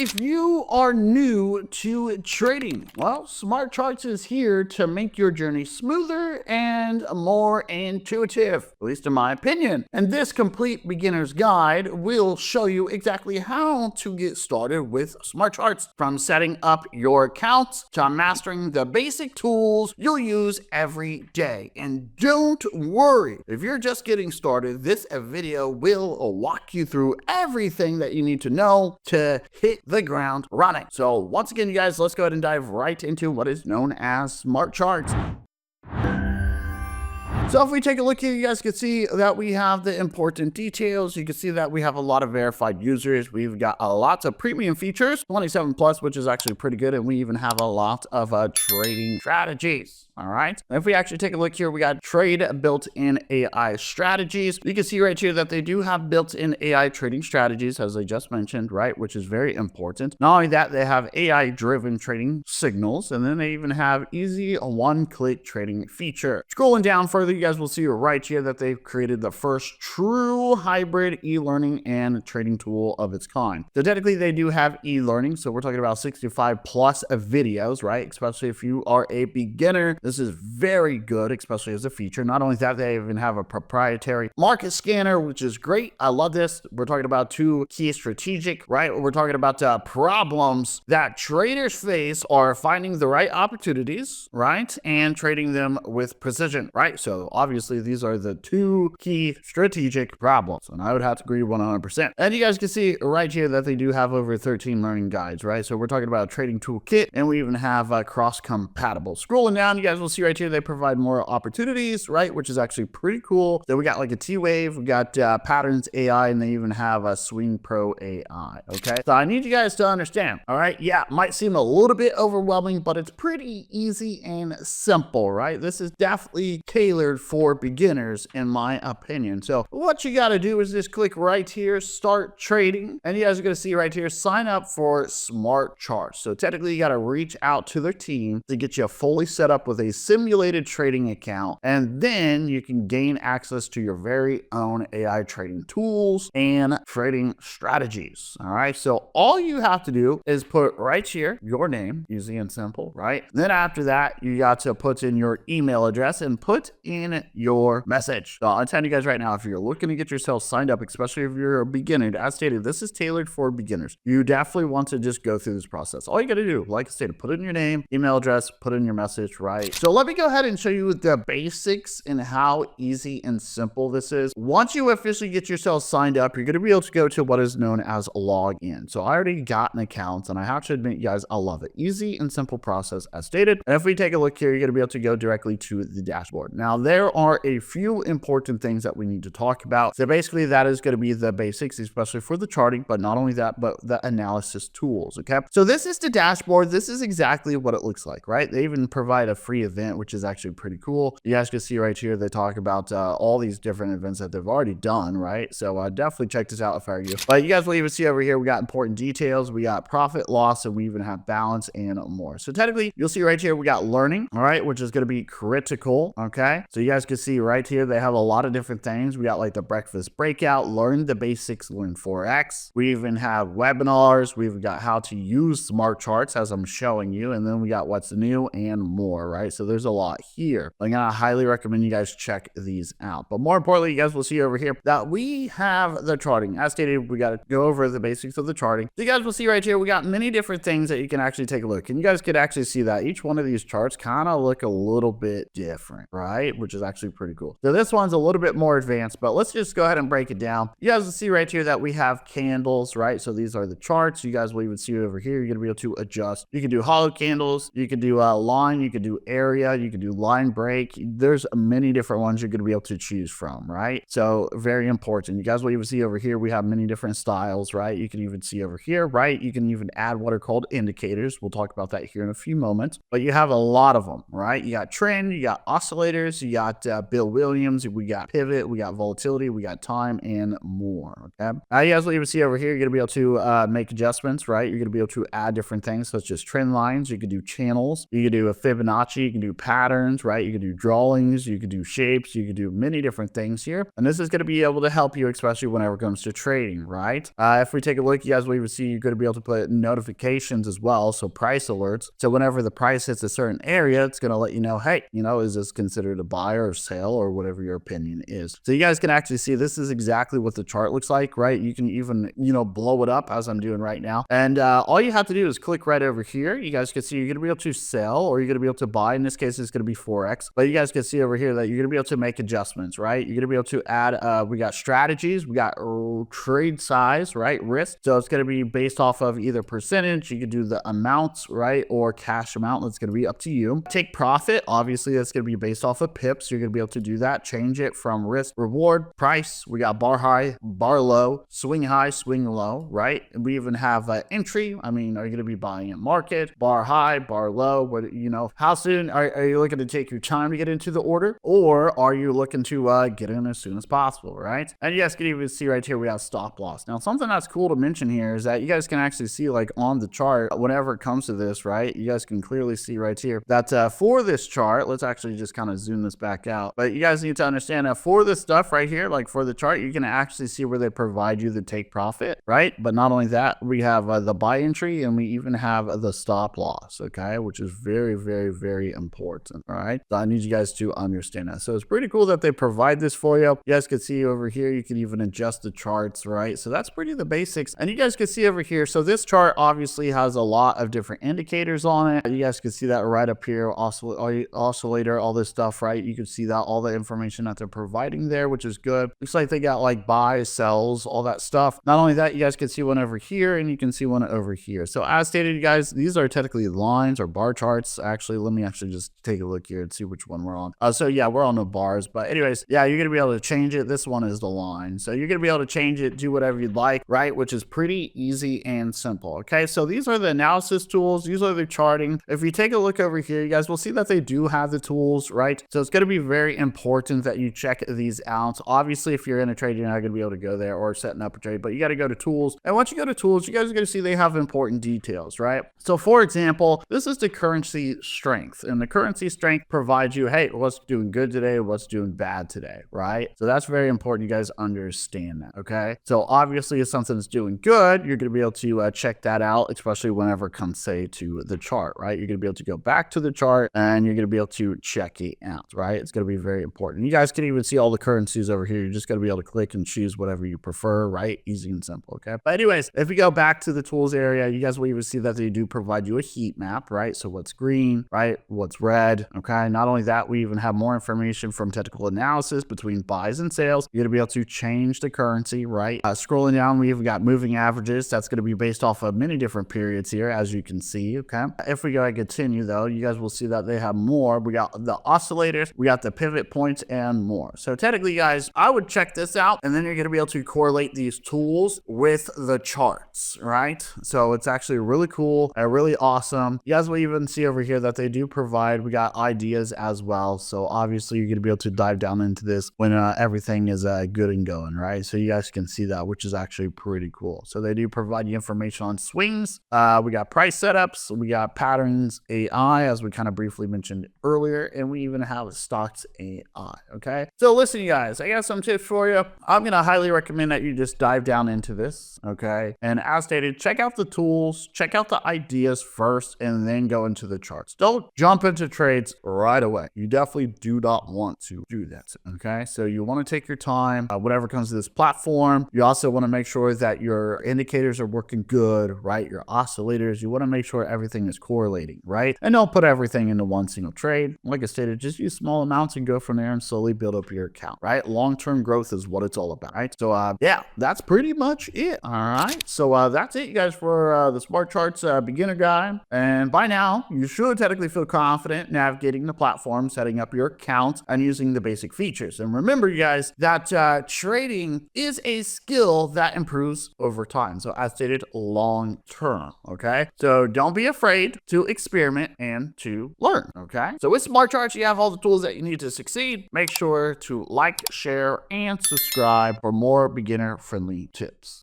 If you are new to trading, well, SmartCharts is here to make your journey smoother and more intuitive, at least in my opinion. And this complete beginner's guide will show you exactly how to get started with SmartCharts, from setting up your accounts to mastering the basic tools you'll use every day. And don't worry, if you're just getting started, this video will walk you through everything that you need to know to hit the ground running. So once again, you guys, let's go ahead and dive right into what is known as SmartCharts. So if we take a look here, you guys can see that we have the important details. You can see that we have a lot of verified users. We've got lots of premium features, 27 plus, which is actually pretty good. And we even have a lot of trading strategies. All right. If we actually take a look here, we got trade built-in AI strategies. You can see right here that they do have built-in AI trading strategies, as I just mentioned, right, which is very important. Not only that, they have AI-driven trading signals, and then they even have easy one-click trading feature. Scrolling down further, you guys will see right here that they've created the first true hybrid e-learning and trading tool of its kind. So technically, they do have e-learning, so we're talking about 65 plus videos, right? Especially if you are a beginner. This is very good, especially as a feature. Not only that, they even have a proprietary market scanner, which is great. I love this. We're talking about two key strategic, right? We're talking about problems that traders face are finding the right opportunities, right? And trading them with precision, right? So obviously these are the two key strategic problems, and I would have to agree 100%. And you guys can see right here that they do have over 13 learning guides, right? So we're talking about a trading toolkit, and we even have cross-compatible. Scrolling down, you guys will see right here they provide more opportunities, right, which is actually pretty cool. So we got like a T-Wave, we got Patterns AI, and they even have a Swing Pro AI. Okay, so I need you guys to understand. All right, yeah, it might seem a little bit overwhelming, but it's pretty easy and simple, right? This is definitely tailored for beginners, in my opinion. So what you got to do is just click right here, start trading, and you guys are going to see right here, sign up for SmartCharts. So technically, you got to reach out to their team to get you fully set up with a simulated trading account, and then you can gain access to your very own AI trading tools and trading strategies. All right, so all you have to do is put right here your name, easy and simple, right? Then after that, you got to put in your email address and put in your message. So I'll tell you guys right now, if you're looking to get yourself signed up, especially if you're a beginner, as stated, this is tailored for beginners. You definitely want to just go through this process. All you got to do, like I stated, put in your name, email address, put in your message, right? So let me go ahead and show you the basics and how easy and simple this is. Once you officially get yourself signed up, you're going to be able to go to what is known as login. So I already got an account, and I have to admit, you guys, I love it. Easy and simple process as stated. And if we take a look here, you're going to be able to go directly to the dashboard. Now, there are a few important things that we need to talk about. So basically, that is going to be the basics, especially for the charting, but not only that, but the analysis tools. Okay, so this is the dashboard. This is exactly what it looks like, right? They even provide a free event, which is actually pretty cool. You guys can see right here, they talk about all these different events that they've already done, right? So definitely check this out if I were you. But you guys will even see over here, we got important details, we got profit, loss, and we even have balance and more. So technically, you'll see right here, we got learning, all right, which is going to be critical, okay? So you guys can see right here, they have a lot of different things. We got like the breakfast breakout, learn the basics, learn Forex. We even have webinars. We've got how to use SmartCharts, as I'm showing you, and then we got what's new and more, right? So there's a lot here. I'm gonna highly recommend you guys check these out. But more importantly, you guys will see over here that we have the charting. As stated, we got to go over the basics of the charting. So you guys will see right here, we got many different things that you can actually take a look. And you guys could actually see that each one of these charts kind of look a little bit different, right? Which is actually pretty cool. So this one's a little bit more advanced, but let's just go ahead and break it down. You guys will see right here that we have candles, right? So these are the charts. You guys will even see over here, you're gonna be able to adjust. You can do hollow candles, you can do a line, you can do area, you can do line break. There's many different ones you're going to be able to choose from, right? So very important. You guys will even see over here, we have many different styles, right? You can even see over here, right? You can even add what are called indicators. We'll talk about that here in a few moments, but you have a lot of them, right? You got trend, you got oscillators, you got Bill Williams, we got pivot, we got volatility, we got time, and more. Okay. You guys will even see over here, you're going to be able to make adjustments, right? You're going to be able to add different things such as trend lines. You can do channels. You can do a Fibonacci. You can do patterns, right? You can do drawings. You can do shapes. You can do many different things here. And this is going to be able to help you, especially whenever it comes to trading, right? If we take a look, you guys will even see you're going to be able to put notifications as well. So price alerts. So whenever the price hits a certain area, it's going to let you know, hey, is this considered a buy or sell or whatever your opinion is. So you guys can actually see this is exactly what the chart looks like, right? You can even, blow it up as I'm doing right now. And all you have to do is click right over here. You guys can see you're going to be able to sell or you're going to be able to buy. In this case, it's going to be Forex. But you guys can see over here that you're going to be able to make adjustments, right? You're going to be able to add, we got strategies, we got trade size, right? Risk. So it's going to be based off of either percentage. You can do the amounts, right? Or cash amount. That's going to be up to you. Take profit. Obviously, that's going to be based off of pips. You're going to be able to do that. Change it from risk, reward, price. We got bar high, bar low, swing high, swing low, right? And we even have entry. I mean, are you going to be buying at market, bar high, bar low? What, how soon are you looking to take your time to get into the order, or are you looking to get in as soon as possible, right? And you guys can even see right here, we have stop loss. Now, something that's cool to mention here is that you guys can actually see like on the chart, whenever it comes to this, right? You guys can clearly see right here that for this chart, let's actually just kind of zoom this back out. But you guys need to understand that for this stuff right here, like for the chart, you can actually see where they provide you the take profit, right? But not only that, we have the buy entry and we even have the stop loss, okay? Which is very, very, very important, all right? So I need you guys to understand that. So it's pretty cool that they provide this for you. You guys can see over here, you can even adjust the charts, right? So that's pretty the basics. And you guys can see over here, so this chart obviously has a lot of different indicators on it. You guys can see that right up here, oscillator, all this stuff, right? You can see that all the information that they're providing there, which is good. Looks like they got like buys, sells, all that stuff. Not only that, you guys can see one over here and you can see one over here. So as stated, you guys, these are technically lines or bar charts. Actually, let me actually just take a look here and see which one we're on. So yeah, we're on the bars, but anyways, yeah, you're going to be able to change it. This one is the line. So you're going to be able to change it, do whatever you'd like, right? Which is pretty easy and simple. Okay. So these are the analysis tools. These are the charting. If you take a look over here, you guys will see that they do have the tools, right? So it's going to be very important that you check these out. Obviously, if you're in a trade, you're not going to be able to go there or setting up a trade, but you got to go to tools. And once you go to tools, you guys are going to see they have important details, right? So for example, this is the currency strength, and the currency strength provides you, hey, what's doing good today? What's doing bad today, right? So that's very important. You guys understand that, okay? So obviously if something's doing good, you're going to be able to check that out, especially whenever it comes, say, to the chart, right? You're going to be able to go back to the chart and you're going to be able to check it out, right? It's going to be very important. You guys can even see all the currencies over here. You're just going to be able to click and choose whatever you prefer, right? Easy and simple, okay? But anyways, if we go back to the tools area, you guys will even see that they do provide you a heat map, right? So what's green, right? What's red, okay? Not only that, we even have more information from technical analysis between buys and sales. You're going to be able to change the currency, right? Scrolling down, we've got moving averages. That's going to be based off of many different periods here, as you can see, okay? If we go and continue though, you guys will see that they have more. We got the oscillators, we got the pivot points, and more. So technically, guys, I would check this out, and then you're going to be able to correlate these tools with the charts, right? So it's actually really cool and really awesome. You guys will even see over here that they do provide, we got ideas as well. So obviously you're going to be able to dive down into this when everything is good and going, right? So you guys can see that, which is actually pretty cool. So they do provide you information on swings. We got price setups, we got patterns AI, as we kind of briefly mentioned earlier, and we even have stocks AI, okay? So listen, you guys, I got some tips for you. I'm going to highly recommend that you just dive down into this, okay? And as stated, check out the tools, check out the ideas first, and then go into the charts. Don't jump into trades right away. You definitely do not want to do that, okay? So you want to take your time, whatever comes to this platform. You also want to make sure that your indicators are working good, right? Your oscillators, you want to make sure everything is correlating, right? And don't put everything into one single trade. Like I stated, just use small amounts and go from there and slowly build up your account, right? Long-term growth is what it's all about, right? So yeah, that's pretty much it. All right. So that's it, you guys, for the Smartcharts beginner guide. And by now, you should technically feel confident navigating the platform, setting up your account, and using the basic features. And remember, you guys, that trading is a skill that improves over time. So as stated, long term. Okay. So don't be afraid to experiment and to learn. Okay. So with Smartcharts, you have all the tools that that you need to succeed, make sure to like, share, and subscribe for more beginner-friendly tips.